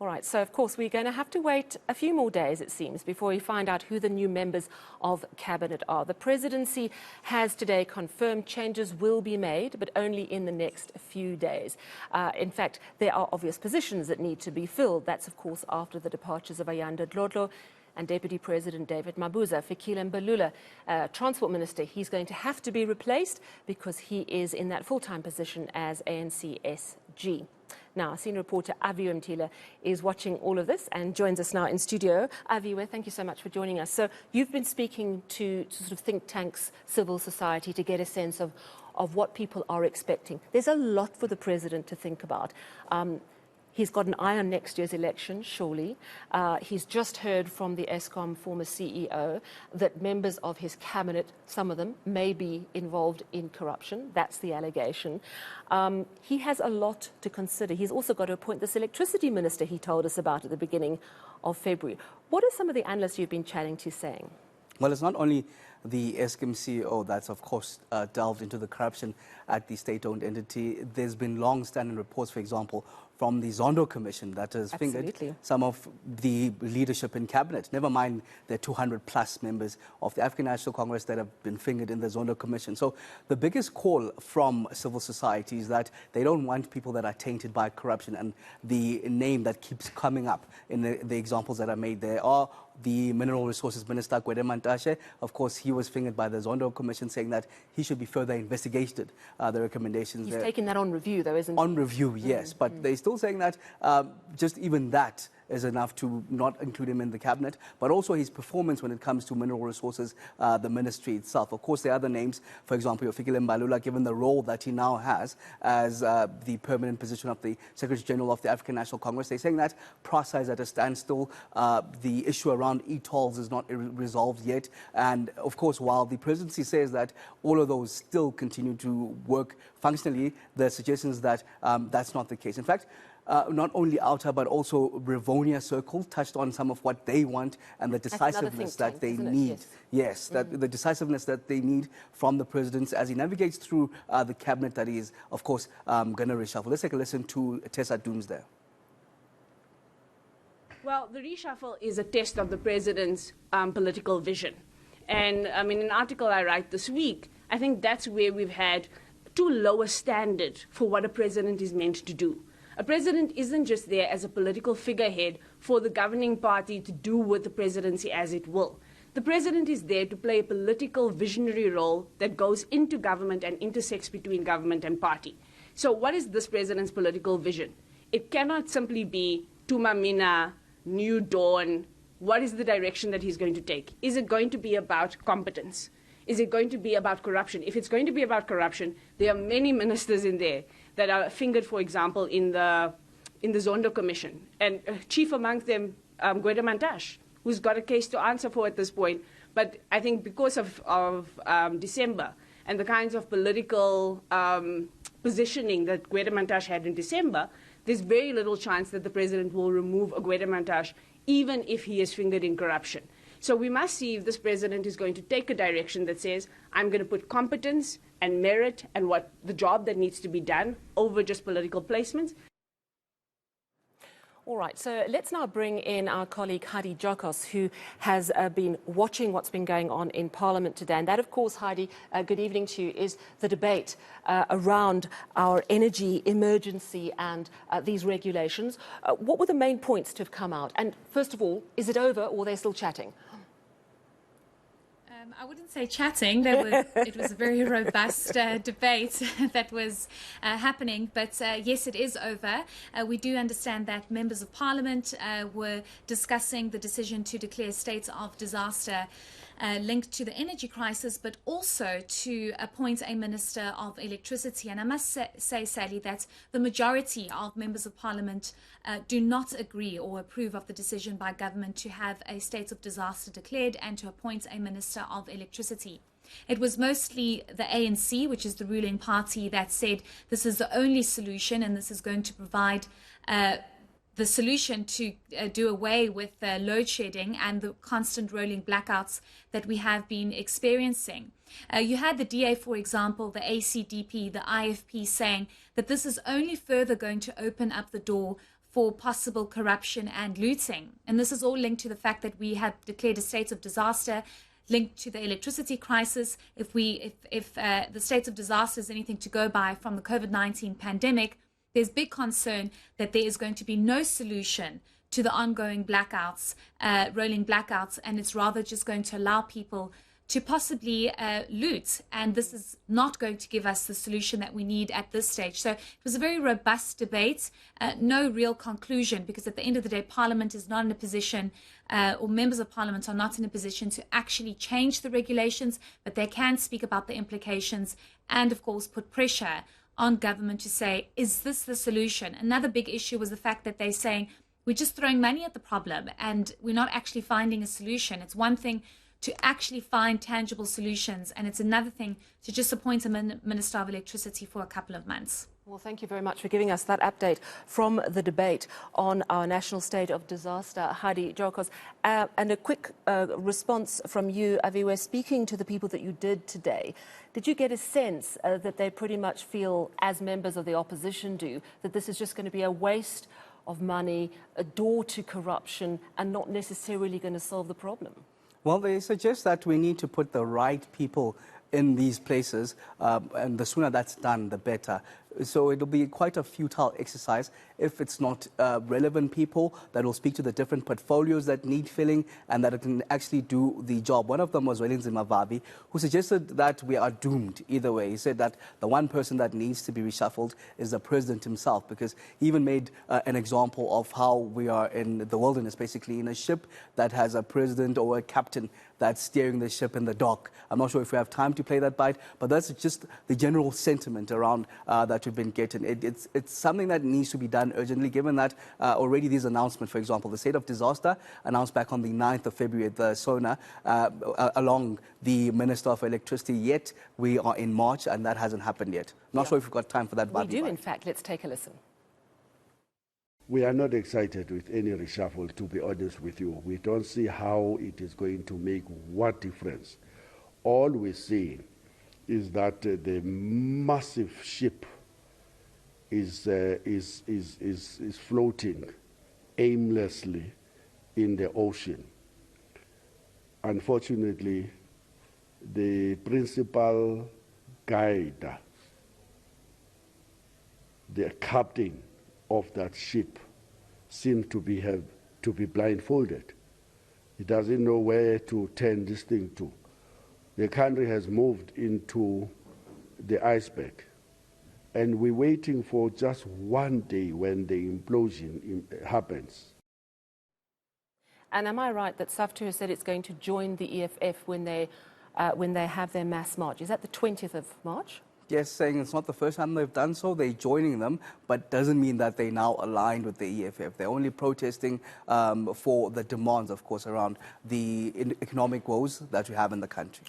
All right, so of course we're going to have to wait a few more days, it seems, before we find out who the new members of cabinet are. The presidency has today confirmed changes will be made, but only in the next few days. In fact, there are obvious positions that need to be filled. That's, of course, after the departures of Ayanda Dlodlo and Deputy President David Mabuza. Fikile Mbalula, Transport Minister, he's going to have to be replaced because he is in that full-time position as ANC SG. Now, senior reporter Aviwe Mitla is watching all of this and joins us now in studio. Aviwe, thank you so much for joining us. So you've been speaking to sort of think tanks, civil society, to get a sense of what people are expecting. There's a lot for the president to think about. He's got an eye on next year's election, surely. He's just heard from the Eskom former CEO that members of his cabinet, some of them, may be involved in corruption. That's the allegation. He has a lot to consider. He's also got to appoint this electricity minister he told us about at the beginning of February. What are some of the analysts you've been chatting to saying? Well, it's not only the Eskom CEO that's, of course, delved into the corruption at the state-owned entity. There's been long-standing reports, for example, from the Zondo Commission that has fingered some of the leadership in cabinet. Never mind the 200-plus members of the African National Congress that have been fingered in the Zondo Commission. So the biggest call from civil society is that they don't want people that are tainted by corruption. And the name that keeps coming up in the examples that are made there are the Mineral Resources Minister, Gwede Mantashe. Of course, he was fingered by the Zondo Commission, saying that he should be further investigated. The recommendations He's taking that on review, though, isn't he? On review, yes. But they're still saying that just even that is enough to not include him in the cabinet, but also his performance when it comes to mineral resources, the ministry itself. Of course, there are other names, for example, Fikile Mbalula, given the role that he now has as the permanent position of the Secretary General of the African National Congress. They're saying that PRASA is at a standstill. The issue around e-tolls is not resolved yet. And of course, while the presidency says that all of those still continue to work functionally, the suggestion is that that's not the case. In fact, not only Outer, but also Rivonia Circle touched on some of what they want and the decisiveness that they need. Yes, that the decisiveness that they need from the president as he navigates through the cabinet that he is, of course, going to reshuffle. Let's take a listen to Tessa Doomsday. Well, the reshuffle is a test of the president's political vision. And I mean, an article I write this week, I think that's where we've had too low a standard for what a president is meant to do. A president isn't just there as a political figurehead for the governing party to do with the presidency as it will. The president is there to play a political visionary role that goes into government and intersects between government and party. So what is this president's political vision? It cannot simply be Tumamina, New Dawn. What is the direction that he's going to take? Is it going to be about competence? Is it going to be about corruption? If it's going to be about corruption, there are many ministers in there that are fingered, for example, in the Zondo Commission. And chief amongst them, Gwede Mantashe, who's got a case to answer for at this point. But I think because of December and the kinds of political positioning that Gwede Mantashe had in December, there's very little chance that the president will remove Gwede Mantashe, even if he is fingered in corruption. So we must see if this president is going to take a direction that says, I'm going to put competence and merit and what the job that needs to be done over just political placements. All right, so let's now bring in our colleague Heidi Giokos, who has been watching what's been going on in Parliament today. And that, of course, Heidi, good evening to you, is the debate around our energy emergency and these regulations. What were the main points to have come out? And first of all, is it over or are they still chatting? I wouldn't say chatting. It was a very robust debate that was happening. But yes, it is over. We do understand that members of Parliament were discussing the decision to declare states of disaster linked to the energy crisis, but also to appoint a Minister of Electricity. And I must say, Sally, that the majority of members of Parliament do not agree or approve of the decision by government to have a state of disaster declared and to appoint a Minister of Electricity. It was mostly the ANC, which is the ruling party, that said this is the only solution and this is going to provide the solution to do away with load shedding and the constant rolling blackouts that we have been experiencing. You had the DA, for example, the ACDP, the IFP saying that this is only further going to open up the door for possible corruption and looting. And this is all linked to the fact that we have declared a state of disaster, linked to the electricity crisis. If the state of disaster is anything to go by from the COVID-19 pandemic, there's big concern that there is going to be no solution to the ongoing blackouts, rolling blackouts, and it's rather just going to allow people to possibly loot. And this is not going to give us the solution that we need at this stage. So it was a very robust debate, no real conclusion, because at the end of the day, Parliament is not in a position, or members of Parliament are not in a position to actually change the regulations, but they can speak about the implications and, of course, put pressure on government to say, is this the solution? Another big issue was the fact that they're saying, we're just throwing money at the problem and we're not actually finding a solution. It's one thing to actually find tangible solutions, and it's another thing to just appoint a Minister of Electricity for a couple of months. Well, thank you very much for giving us that update from the debate on our national state of disaster, Heidi Giokos. And a quick response from you, Aviwe, speaking to the people that you did today. Did you get a sense that they pretty much feel, as members of the opposition do, that this is just going to be a waste of money, a door to corruption, and not necessarily going to solve the problem? Well, they suggest that we need to put the right people in these places, and the sooner that's done, the better. So it'll be quite a futile exercise if it's not relevant people that will speak to the different portfolios that need filling and that can actually do the job. One of them was Vavi, who suggested that we are doomed either way. He said that the one person that needs to be reshuffled is the president himself, because he even made an example of how we are in the wilderness, basically in a ship that has a president or a captain that's steering the ship in the dock. I'm not sure if we have time to play that bite, but that's just the general sentiment around that we've been getting. It's something that needs to be done urgently, given that already these announcements, for example, the state of disaster announced back on the 9th of February at the SONA, along the Minister of Electricity, yet we are in March and that hasn't happened yet. Not sure if we've got time for that. We do, in fact. Let's take a listen. We are not excited with any reshuffle, to be honest with you. We don't see how it is going to make what difference. All we see is that the massive ship is floating aimlessly in the ocean. Unfortunately, the principal guide, the captain of that ship, seemed to be blindfolded. He doesn't know where to turn this thing to. The country has moved into the iceberg, and we're waiting for just one day when the implosion happens. And am I right that SAFTU has said it's going to join the EFF when they have their mass march? Is that the 20th of March? Yes, saying it's not the first time they've done so. They're joining them, but doesn't mean that they're now aligned with the EFF. They're only protesting for the demands, of course, around the economic woes that we have in the country.